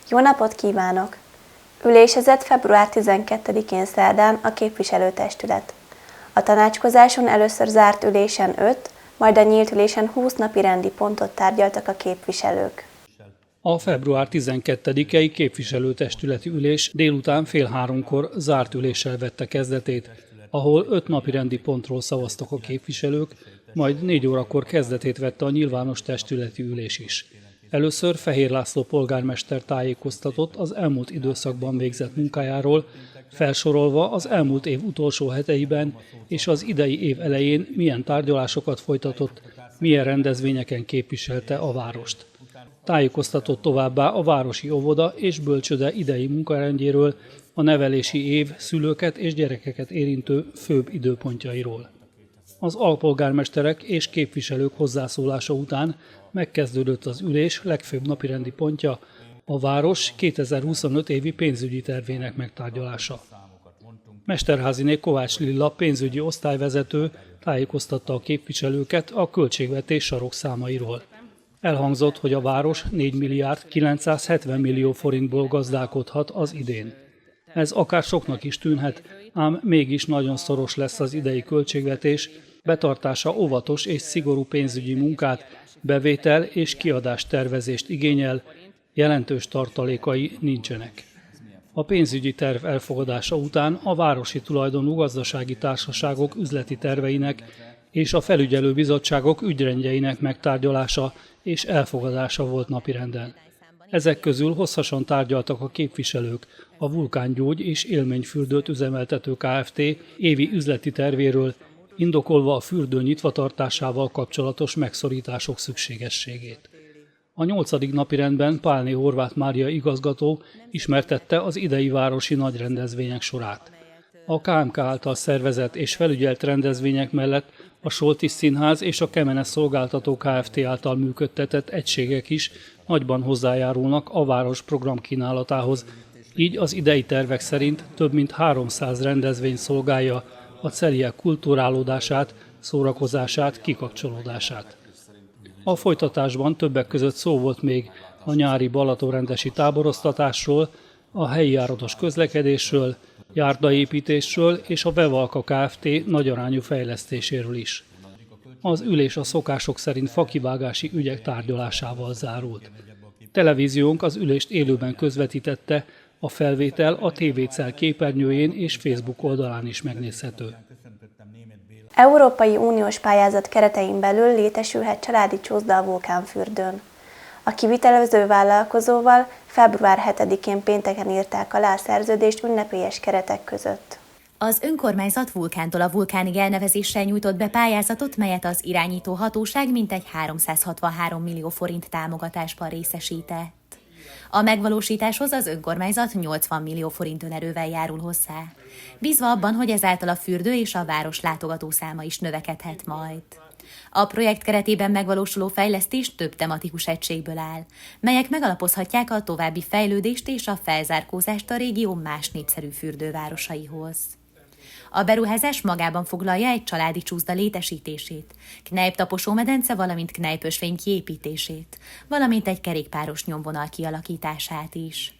Jó napot kívánok! Ülésezett február 12-én szerdán a képviselőtestület. A tanácskozáson először zárt ülésen 5, majd a nyílt ülésen 20 napirendi pontot tárgyaltak a képviselők. A február 12-i képviselőtestületi ülés délután 14:30-kor zárt üléssel vette kezdetét, ahol 5 napirendi pontról szavaztak a képviselők, majd 4 órakor kezdetét vette a nyilvános testületi ülés is. Először Fehér László polgármester tájékoztatott az elmúlt időszakban végzett munkájáról, felsorolva az elmúlt év utolsó heteiben és az idei év elején milyen tárgyalásokat folytatott, milyen rendezvényeken képviselte a várost. Tájékoztatott továbbá a városi óvoda és bölcsőde idei munkarendjéről, a nevelési év szülőket és gyerekeket érintő főbb időpontjairól. Az alpolgármesterek és képviselők hozzászólása után megkezdődött az ülés legfőbb napirendi pontja, a város 2025 évi pénzügyi tervének megtárgyalása. Mesterháziné Kovács Lilla pénzügyi osztályvezető tájékoztatta a képviselőket a költségvetés sarokszámairól. Elhangzott, hogy a város 4 milliárd 970 millió forintból gazdálkodhat az idén. Ez akár soknak is tűnhet, ám mégis nagyon szoros lesz az idei költségvetés, betartása óvatos és szigorú pénzügyi munkát, bevétel és kiadás tervezést igényel, jelentős tartalékai nincsenek. A pénzügyi terv elfogadása után a városi tulajdonú gazdasági társaságok üzleti terveinek és a felügyelőbizottságok ügyrendjeinek megtárgyalása és elfogadása volt napirenden. Ezek közül hosszasan tárgyaltak a képviselők a Vulkángyógy és Élményfürdőt üzemeltető Kft. Évi üzleti tervéről, indokolva a fürdő nyitvatartásával kapcsolatos megszorítások szükségességét. A 8. napirendben Pálné Horváth Mária igazgató ismertette az idei városi nagy rendezvények sorát. A KMK által szervezett és felügyelt rendezvények mellett a Soltis Színház és a Kemene Szolgáltató Kft. Által működtetett egységek is nagyban hozzájárulnak a város programkínálatához, így az idei tervek szerint több mint 300 rendezvény szolgálja a celiek kulturálódását, szórakozását, kikapcsolódását. A folytatásban többek között szó volt még a nyári balatonrendesi táboroztatásról, a helyi járatos közlekedésről, járdaépítésről és a Vevalka Kft. Nagyarányú fejlesztéséről is. Az ülés a szokások szerint fakivágási ügyek tárgyalásával zárult. Televíziónk az ülést élőben közvetítette, a felvétel a TV-cell képernyőjén és Facebook oldalán is megnézhető. Európai Uniós pályázat keretein belül létesülhet családi csúszda a Vulkánfürdőn. A kivitelező vállalkozóval február 7-én pénteken írták alá a szerződést ünnepélyes keretek között. Az önkormányzat vulkántól a vulkánig elnevezéssel nyújtott be pályázatot, melyet az irányító hatóság mintegy 363 millió forint támogatásban részesített. A megvalósításhoz az önkormányzat 80 millió forint önerővel járul hozzá, bízva abban, hogy ezáltal a fürdő és a város látogatószáma is növekedhet majd. A projekt keretében megvalósuló fejlesztés több tematikus egységből áll, melyek megalapozhatják a további fejlődést és a felzárkózást a régió más népszerű fürdővárosaihoz. A beruházás magában foglalja egy családi csúszda létesítését, kneipp-taposómedence, valamint kneipp-ösvény kiépítését, valamint egy kerékpáros nyomvonal kialakítását is.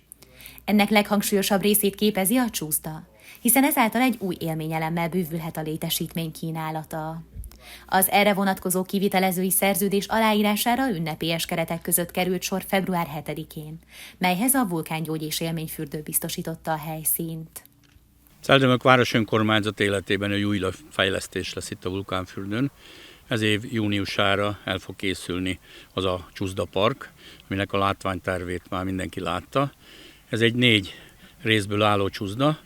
Ennek leghangsúlyosabb részét képezi a csúszda, hiszen ezáltal egy új élményelemmel bővülhet a létesítmény kínálata. Az erre vonatkozó kivitelezői szerződés aláírására ünnepélyes keretek között került sor február 7-én, melyhez a Vulkángyógy és Élményfürdő biztosította a helyszínt. Celldömök város önkormányzat életében egy új fejlesztés lesz itt a Vulkánfürdőn. Ez év júniusára el fog készülni az a Csúszda Park, aminek a látványtervét már mindenki látta. Ez egy 4 részből álló csúszda.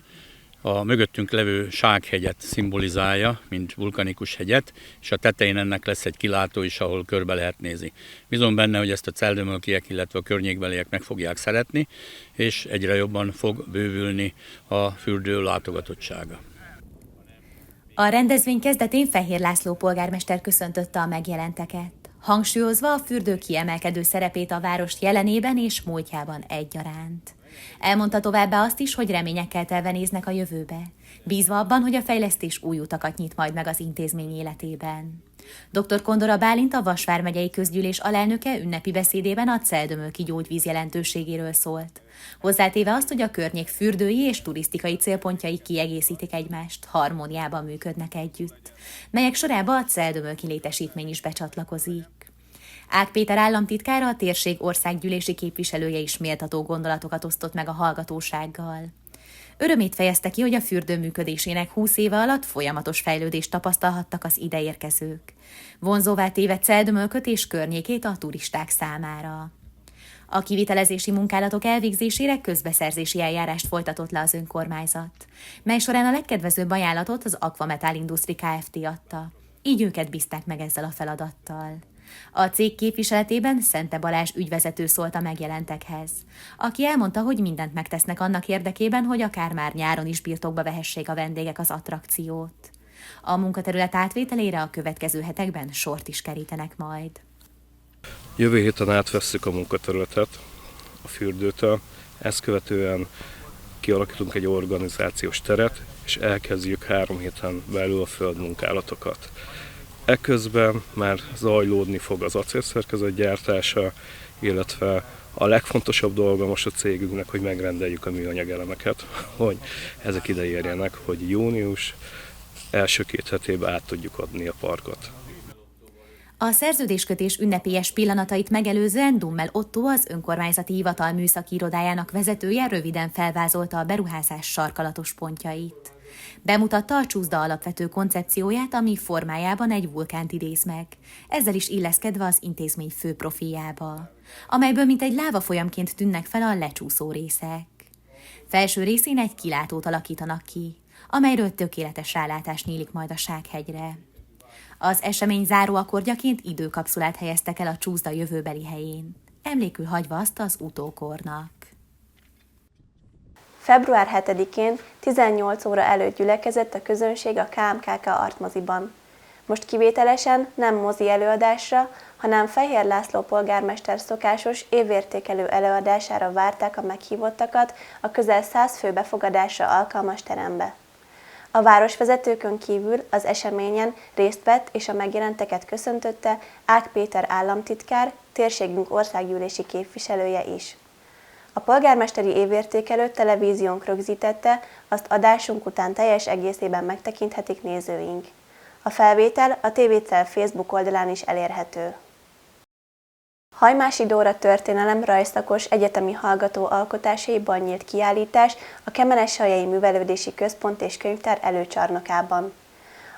A mögöttünk levő Sághegyet szimbolizálja, mint vulkanikus hegyet, és a tetején ennek lesz egy kilátó is, ahol körbe lehet nézni. Bízom benne, hogy ezt a celldömölkiek, illetve a környékbeliek meg fogják szeretni, és egyre jobban fog bővülni a fürdő látogatottsága. A rendezvény kezdetén Fehér László polgármester köszöntötte a megjelenteket, hangsúlyozva a fürdő kiemelkedő szerepét a város jelenében és múltjában egyaránt. Elmondta továbbá azt is, hogy reményekkel telve néznek a jövőbe, bízva abban, hogy a fejlesztés új utakat nyit majd meg az intézmény életében. Dr. Kondora Bálint, a Vas vármegyei közgyűlés alelnöke ünnepi beszédében a Celldömölki gyógyvíz jelentőségéről szólt. Hozzátéve azt, hogy a környék fürdői és turisztikai célpontjai kiegészítik egymást, harmóniában működnek együtt, melyek sorába a Celldömölki létesítmény is becsatlakozik. Ág Péter államtitkár, a térség országgyűlési képviselője is méltató gondolatokat osztott meg a hallgatósággal. Örömét fejezte ki, hogy a fürdő működésének 20 éve alatt folyamatos fejlődést tapasztalhattak az ideérkezők, vonzóvá téve Celldömölköt és környékét a turisták számára. A kivitelezési munkálatok elvégzésére közbeszerzési eljárást folytatott le az önkormányzat, mely során a legkedvezőbb ajánlatot az Aquametal Industry Kft. Adta, így őket bízták meg ezzel a feladattal. A cég képviseletében Szente Balázs ügyvezető szólt a megjelentekhez, aki elmondta, hogy mindent megtesznek annak érdekében, hogy akár már nyáron is birtokba vehessék a vendégek az attrakciót. A munkaterület átvételére a következő hetekben sort is kerítenek majd. Jövő héten átvesszük a munkaterületet a fürdőtől, ezt követően kialakítunk egy organizációs teret, és elkezdjük 3 héten belül a földmunkálatokat. Eközben már zajlódni fog az acélszerkezet gyártása, illetve a legfontosabb dolga most a cégünknek, hogy megrendeljük a műanyagelemeket, hogy ezek ide érjenek, hogy június első 2 hetében át tudjuk adni a parkot. A szerződéskötés ünnepélyes pillanatait megelőzően Dummel Ottó, az önkormányzati hivatal műszaki irodájának vezetője röviden felvázolta a beruházás sarkalatos pontjait. Bemutatta a csúszda alapvető koncepcióját, ami formájában egy vulkánt idéz meg, ezzel is illeszkedve az intézmény fő profiljába, amelyből mint egy lávafolyamként tűnnek fel a lecsúszó részek. Felső részén egy kilátót alakítanak ki, amelyről tökéletes rálátás nyílik majd a Sághegyre. Az esemény záró akkordjaként időkapszulát helyeztek el a csúszda jövőbeli helyén, emlékül hagyva azt az utókornak. Február 7-én 18 óra előtt gyülekezett a közönség a KMKK Artmoziban. Most kivételesen nem mozi előadásra, hanem Fehér László polgármester szokásos évértékelő előadására várták a meghívottakat a közel 100 fő befogadásra alkalmas terembe. A városvezetőkön kívül az eseményen részt vett és a megjelenteket köszöntötte Ág Péter államtitkár, térségünk országgyűlési képviselője is. A polgármesteri évértékelőt televíziónk rögzítette, azt adásunk után teljes egészében megtekinthetik nézőink. A felvétel a TVCell Facebook oldalán is elérhető. Hajmási Dóra történelem rajzszakos egyetemi hallgató alkotásaiban nyílt kiállítás a Kemenes-Saljai Művelődési Központ és Könyvtár előcsarnokában.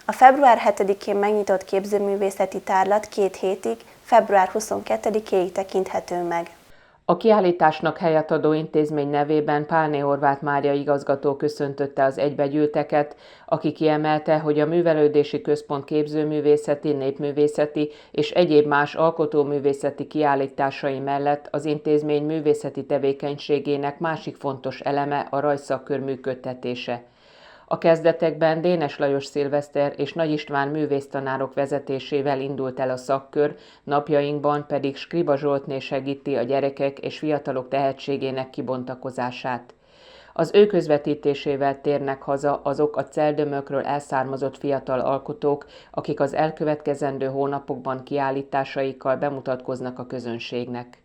A február 7-én megnyitott képzőművészeti tárlat 2 hétig, február 22-éig tekinthető meg. A kiállításnak helyet adó intézmény nevében Pálné Horváth Mária igazgató köszöntötte az egybegyűlteket, aki kiemelte, hogy a Művelődési Központ képzőművészeti, népművészeti és egyéb más alkotóművészeti kiállításai mellett az intézmény művészeti tevékenységének másik fontos eleme a rajzszakkör működtetése. A kezdetekben Dénes Lajos Szilveszter és Nagy István művésztanárok vezetésével indult el a szakkör, napjainkban pedig Skriba Zsoltné segíti a gyerekek és fiatalok tehetségének kibontakozását. Az ő közvetítésével térnek haza azok a Celldömölkről elszármazott fiatal alkotók, akik az elkövetkezendő hónapokban kiállításaikkal bemutatkoznak a közönségnek.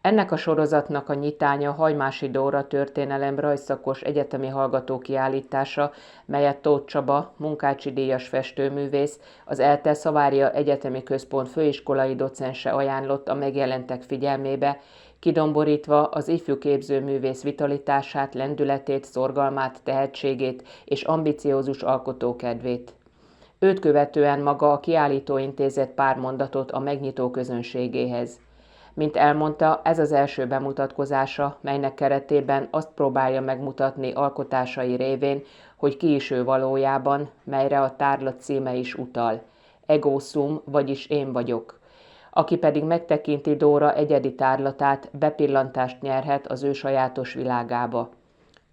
Ennek a sorozatnak a nyitánya Hajmási Dóra történelem rajzszakos egyetemi hallgató kiállítása, melyet Tóth Csaba, munkácsi díjas festőművész, az ELTE Szavária Egyetemi Központ főiskolai docense ajánlott a megjelentek figyelmébe, kidomborítva az ifjú képzőművész vitalitását, lendületét, szorgalmát, tehetségét és ambiciózus alkotókedvét. Őt követően maga a kiállító intézett pár mondatot a megnyitó közönségéhez. Mint elmondta, ez az első bemutatkozása, melynek keretében azt próbálja megmutatni alkotásai révén, hogy ki is ő valójában, melyre a tárlat címe is utal. Ego sum, vagyis én vagyok. Aki pedig megtekinti Dóra egyedi tárlatát, bepillantást nyerhet az ő sajátos világába.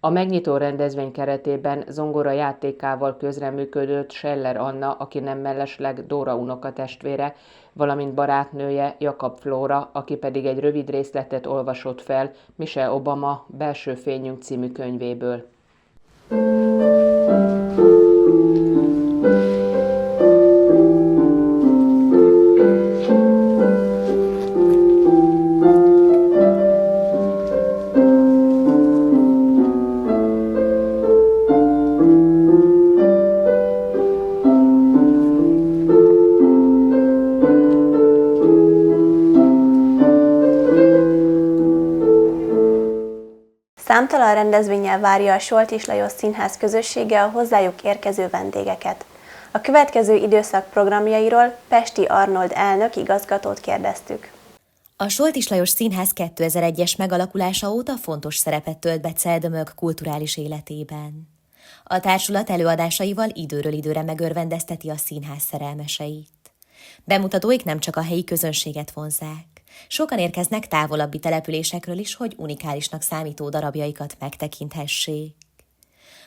A megnyitó rendezvény keretében zongora játékával közreműködött Scheller Anna, aki nem mellesleg Dóra unokatestvére, valamint barátnője Jakab Flóra, aki pedig egy rövid részletet olvasott fel Michelle Obama Belső fényünk című könyvéből. Számtalan rendezvénnyel várja a Soltis Lajos Színház közössége a hozzájuk érkező vendégeket. A következő időszak programjairól Pesti Arnold elnök igazgatót kérdeztük. A Soltis Lajos Színház 2001-es megalakulása óta fontos szerepet tölt be Celdömök kulturális életében. A társulat előadásaival időről időre megörvendezteti a színház szerelmeseit. Bemutatóik nem csak a helyi közönséget vonzzák. Sokan érkeznek távolabbi településekről is, hogy unikálisnak számító darabjaikat megtekinthessék.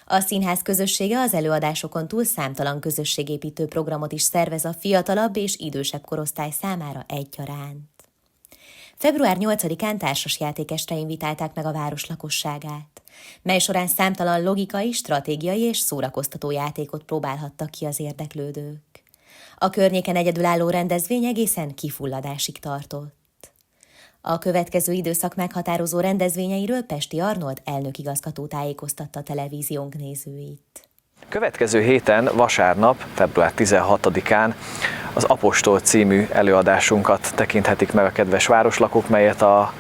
A színház közössége az előadásokon túl számtalan közösségépítő programot is szervez a fiatalabb és idősebb korosztály számára egyaránt. Február 8-án társasjátékestre invitálták meg a város lakosságát, mely során számtalan logikai, stratégiai és szórakoztató játékot próbálhattak ki az érdeklődők. A környéken egyedülálló rendezvény egészen kifulladásig tartott. A következő időszak meghatározó rendezvényeiről Pesti Arnold elnökigazgató tájékoztatta a televíziónk nézőit. Következő héten, vasárnap, február 16-án az Apostol című előadásunkat tekinthetik meg a kedves városlakók, melyet a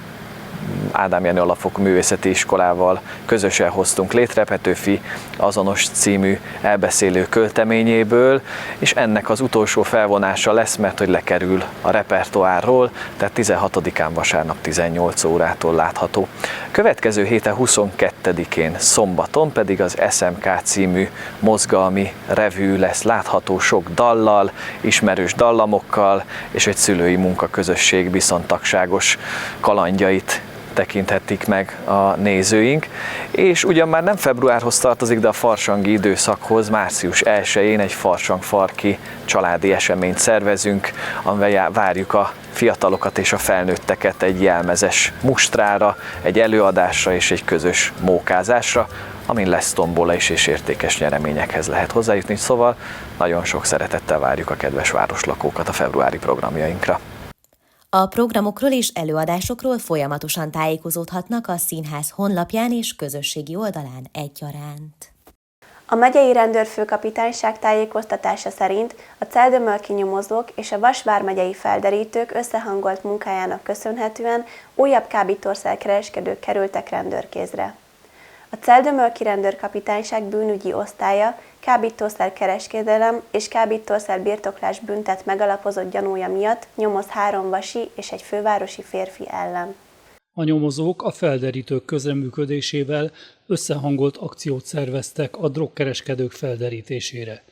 Ádám Jenő Alapfokú Művészeti Iskolával közösen hoztunk létre Petőfi azonos című elbeszélő költeményéből, és ennek az utolsó felvonása lesz, mert hogy lekerül a repertoárról, tehát 16-án vasárnap 18 órától látható. Következő héten 22-én szombaton pedig az SMK című mozgalmi revű lesz látható sok dallal, ismerős dallamokkal, és egy szülői munkaközösség viszontagságos kalandjait tekinthetik meg a nézőink, és ugyan már nem februárhoz tartozik, de a farsangi időszakhoz március 1-én egy farsangfarki családi eseményt szervezünk, amivel várjuk a fiatalokat és a felnőtteket egy jelmezes mustrára, egy előadásra és egy közös mókázásra, amin lesz tombola is és értékes nyereményekhez lehet hozzájutni, szóval nagyon sok szeretettel várjuk a kedves városlakókat a februári programjainkra. A programokról és előadásokról folyamatosan tájékozódhatnak a színház honlapján és közösségi oldalán egyaránt. A megyei rendőrfőkapitányság tájékoztatása szerint a celdömölki nyomozók és a Vas vármegyei felderítők összehangolt munkájának köszönhetően újabb kábítószerkereskedők kerültek rendőrkézre. A celdömölki rendőrkapitányság bűnügyi osztálya kábítószerkereskedelem és kábítószerbirtoklás büntet megalapozott gyanúja miatt nyomoz 3 vasi és egy fővárosi férfi ellen. A nyomozók a felderítők közreműködésével összehangolt akciót szerveztek a drogkereskedők felderítésére.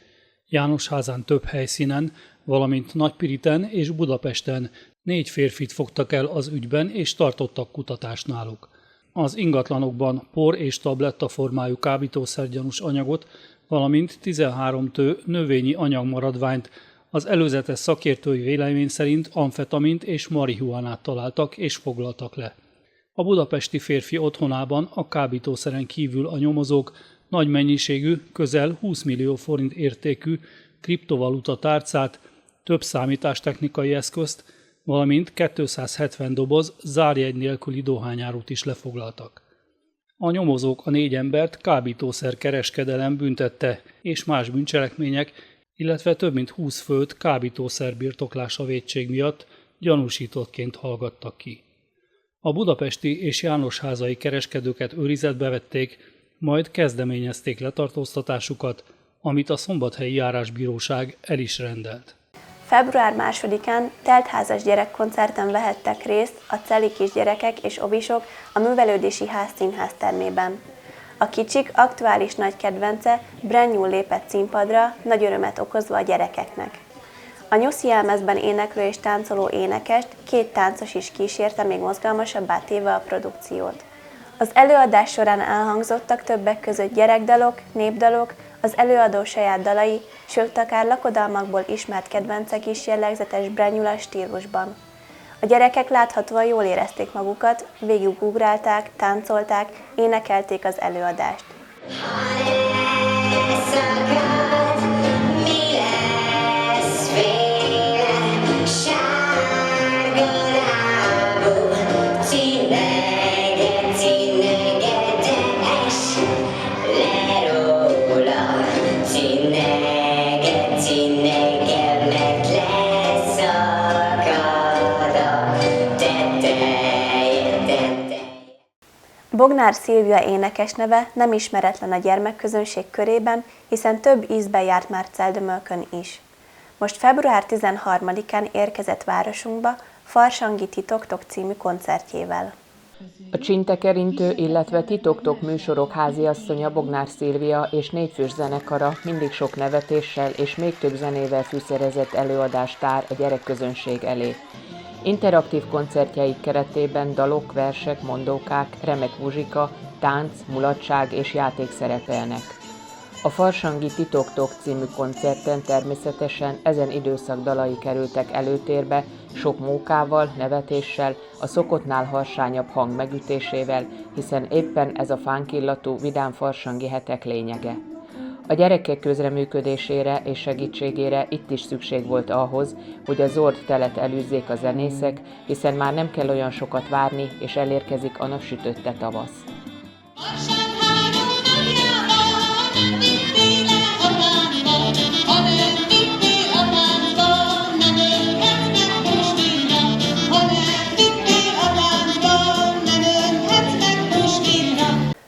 Jánosházán több helyszínen, valamint Nagypiriten és Budapesten 4 férfit fogtak el az ügyben és tartottak kutatást náluk. Az ingatlanokban por és tabletta formájú kábítószergyanús anyagot, valamint 13 tő növényi anyagmaradványt, az előzetes szakértői vélemény szerint amfetamint és marihuánát találtak és foglaltak le. A budapesti férfi otthonában a kábítószeren kívül a nyomozók nagy mennyiségű, közel 20 millió forint értékű kriptovaluta tárcát, több számítástechnikai eszközt, valamint 270 doboz zárjegy nélküli dohányárút is lefoglaltak. A nyomozók a 4 embert kábítószerkereskedelem büntette és más bűncselekmények, illetve több mint 20 főt kábítószerbirtoklása vétség miatt gyanúsítottként hallgattak ki. A budapesti és jánosházai kereskedőket őrizetbe vették, majd kezdeményezték letartóztatásukat, amit a Szombathelyi Járásbíróság el is rendelt. Február 2-án teltházas gyerekkoncerten vehettek részt a celi kisgyerekek és obisok a Művelődési Ház színház termében. A kicsik aktuális nagy kedvence Brand lépett színpadra, nagy örömet okozva a gyerekeknek. A nyuszi jelmezben éneklő és táncoló énekest 2 táncos is kísérte, még mozgalmasabbá téve a produkciót. Az előadás során elhangzottak többek között gyerekdalok, népdalok, az előadó saját dalai, sőt akár lakodalmakból ismert kedvencek is jellegzetes brenyulas stílusban. A gyerekek láthatóan jól érezték magukat, végigugrálták, táncolták, énekelték az előadást. Bognár Szilvia énekes neve nem ismeretlen a gyermekközönség körében, hiszen több ízben járt már Celldömölkön is. Most február 13-án érkezett városunkba Farsangi Titoktok című koncertjével. A Csintekerintő, illetve Titoktok műsorok háziasszonya Bognár Szilvia és 4 fős zenekara mindig sok nevetéssel és még több zenével fűszerezett előadást tár a gyerekközönség elé. Interaktív koncertjeik keretében dalok, versek, mondókák, remek muzsika, tánc, mulatság és játék szerepelnek. A Farsangi Titoktok című koncerten természetesen ezen időszak dalai kerültek előtérbe, sok mókával, nevetéssel, a szokottnál harsányabb hang megütésével, hiszen éppen ez a fánkillatú, vidám farsangi hetek lényege. A gyerekek közreműködésére és segítségére itt is szükség volt ahhoz, hogy a zord telet elűzzék a zenészek, hiszen már nem kell olyan sokat várni, és elérkezik a napsütötte tavasz.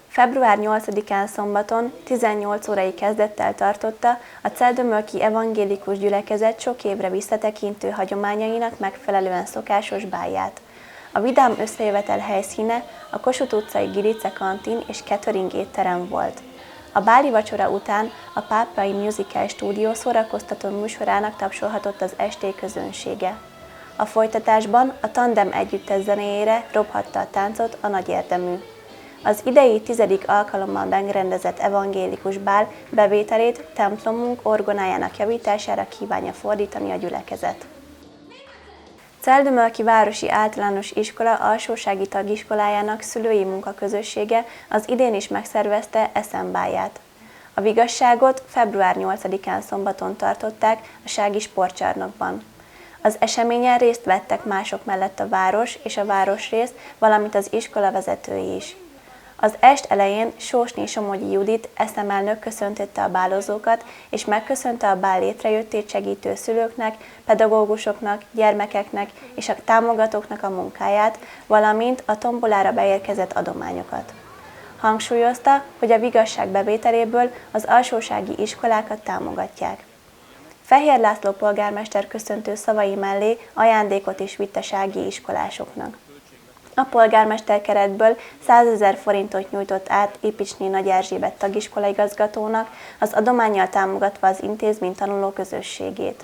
Február 8-án szombaton 18 órai kezdettel tartotta a Celldömölki Evangélikus Gyülekezet sok évre visszatekintő hagyományainak megfelelően szokásos bálját. A vidám összejövetel helyszíne a Kossuth utcai Girice kantin és catering étterem volt. A báli vacsora után a Pápai Musical Studio szórakoztató műsorának tapsolhatott az esté közönsége. A folytatásban a Tandem együttes zenéjére robhatta a táncot a nagy érdemű. Az idei 10. alkalommal megrendezett evangélikus bál bevételét templomunk orgonájának javítására kívánja fordítani a gyülekezet. Celldömölki Városi Általános Iskola alsósági tagiskolájának szülői munkaközössége az idén is megszervezte eszembáját. A vigasságot február 8-án szombaton tartották a Sági Sportcsarnokban. Az eseményen részt vettek mások mellett a város és a városrész, valamint az iskola vezetői is. Az est elején Sósné Somogyi Judit eszemelnök köszöntötte a bálozókat, és megköszönte a bál létrejöttét segítő szülőknek, pedagógusoknak, gyermekeknek és a támogatóknak a munkáját, valamint a tombolára beérkezett adományokat. Hangsúlyozta, hogy a vigasság bevételéből az alsósági iskolákat támogatják. Fehér László polgármester köszöntő szavai mellé ajándékot is vitt a sági iskolásoknak. A polgármester keretből 100 000 forintot nyújtott át Ipicsné Nagy Erzsébet tagiskolaigazgatónak, az adománnyal támogatva az intézmény tanuló közösségét.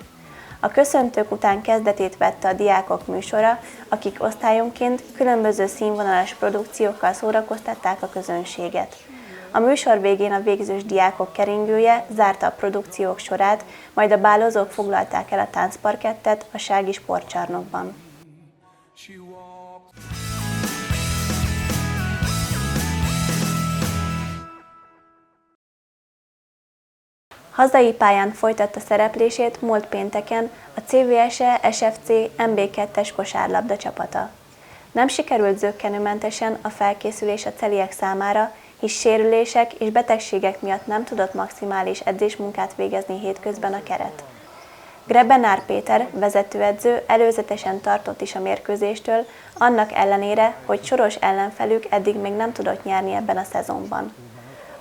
A köszöntők után kezdetét vette a diákok műsora, akik osztályonként különböző színvonalas produkciókkal szórakoztatták a közönséget. A műsor végén a végzős diákok keringője zárta a produkciók sorát, majd a bálozók foglalták el a táncparkettet a Sági Sportcsarnokban. Hazai pályán folytatta szereplését múlt pénteken a CVSE SFC MB2-es kosárlabda csapata. Nem sikerült zökkenőmentesen a felkészülés a celiek számára, hisz sérülések és betegségek miatt nem tudott maximális edzésmunkát végezni hétközben a keret. Grebenár Péter, vezetőedző előzetesen tartott is a mérkőzéstől, annak ellenére, hogy soros ellenfelük eddig még nem tudott nyerni ebben a szezonban.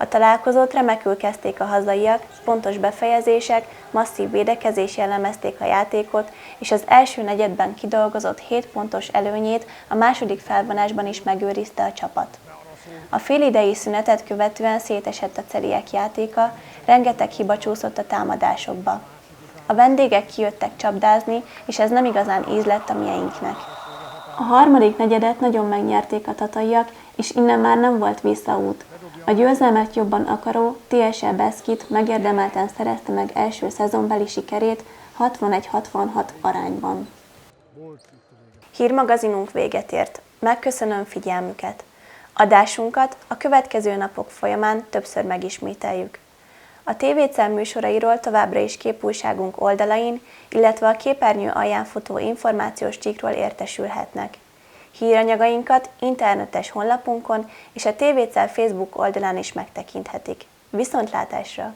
A találkozót remekül kezdték a hazaiak, pontos befejezések, masszív védekezés jellemezték a játékot, és az első negyedben kidolgozott 7 pontos előnyét a második felvonásban is megőrizte a csapat. A félidei szünetet követően szétesett a celiek játéka, rengeteg hiba csúszott a támadásokba. A vendégek kijöttek csapdázni, és ez nem igazán ízlett a mieinknek. A harmadik negyedet nagyon megnyerték a tataiak, és innen már nem volt visszaút. A győzelmet jobban akaró TSL Beskid megérdemelten szerezte meg első szezonbeli sikerét 61-66 arányban. Hírmagazinunk véget ért. Megköszönöm figyelmüket. Adásunkat a következő napok folyamán többször megismételjük. A TVCEL műsorairól továbbra is képújságunk oldalain, illetve a képernyő alján futó információs csíkról értesülhetnek. Híranyagainkat internetes honlapunkon és a TVCEL Facebook oldalán is megtekinthetik. Viszontlátásra!